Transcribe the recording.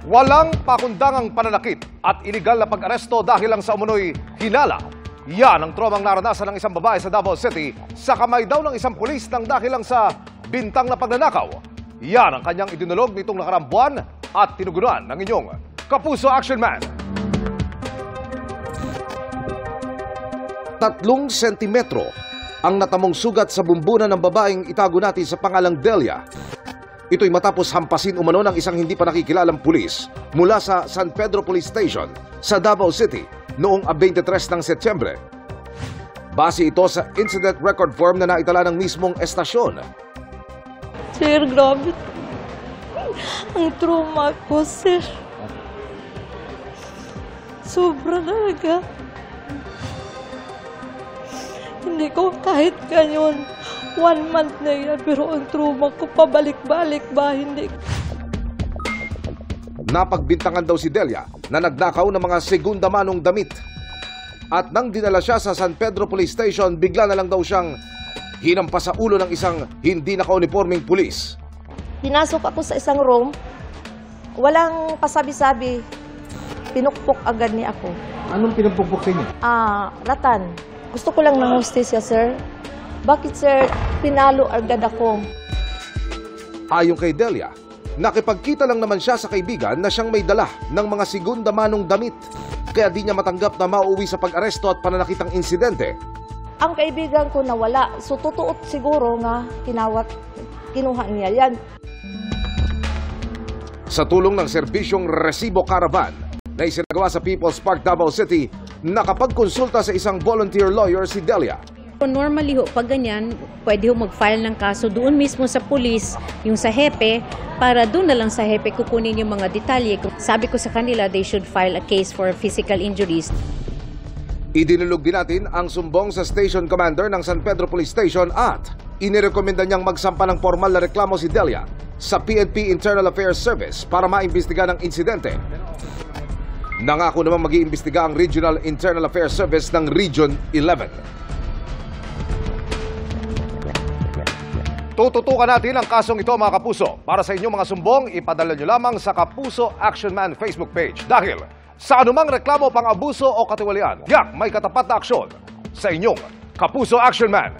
Walang pakundangang pananakit at iligal na pag-aresto dahil lang sa umunoy hinala. Yan ang trawang naranasan ng isang babae sa Davao City sa kamay daw ng isang pulis nang dahil lang sa bintang na pagnanakaw. Yan ang kanyang idinulog nitong nakaraang buwan at tinugunan ng inyong Kapuso Action Man. 3 sentimetro ang natamong sugat sa bumbunan ng babaeng itago natin sa pangalang Delia. Ito'y matapos hampasin umano ng isang hindi pa nakikilalang pulis mula sa San Pedro Police Station sa Davao City noong 23 ng Setyembre. Base ito sa incident record form na naitala ng mismong estasyon. Sir, grabe. Ang trauma ko, sir. Sobra talaga. Hindi ko kahit ganyan. 1 month na yan, pero ang trauma ko pabalik-balik ba, hindi. Napagbintangan daw si Delia na nagnakaw ng mga segunda manong damit. At nang dinala siya sa San Pedro Police Station, bigla na lang daw siyang hinampas sa ulo ng isang hindi naka-uniforming pulis. Pinasok ako sa isang room, walang pasabi-sabi, pinukpok agad niya ako. Anong pinagpupok sa inyo? Ratan. Gusto ko lang ng hostesya, sir. Bakit, sir, pinalo agad ako? Ayon kay Delia, nakipagkita lang naman siya sa kaibigan na siyang may dala ng mga segunda manong damit. Kaya di niya matanggap na mauwi sa pag-aresto at pananakitang insidente. Ang kaibigan ko nawala, so totoo siguro nga kinuha niya yan. Sa tulong ng serbisyong Resibo Caravan na isinagawa sa People's Park, Davao City, nakapagkonsulta sa isang volunteer lawyer si Delia. Normally ho, pag ganyan, pwede ho mag-file ng kaso doon mismo sa pulis, yung sa hepe, para doon na lang sa hepe kukunin yung mga detalye. Sabi ko sa kanila, they should file a case for physical injuries. Idinulog din natin ang sumbong sa station commander ng San Pedro Police Station at inirekomenda niyang magsampa ng formal na reklamo si Delia sa PNP Internal Affairs Service para maimbestiga ng insidente. Nangako namang mag-iimbestiga ang Regional Internal Affairs Service ng Region 11. Tututukan natin ang kasong ito, mga kapuso. Para sa inyong mga sumbong, ipadala nyo lamang sa Kapuso Action Man Facebook page. Dahil sa anumang reklamo, pang-abuso o katiwalian, yak may katapat na aksyon sa inyong Kapuso Action Man.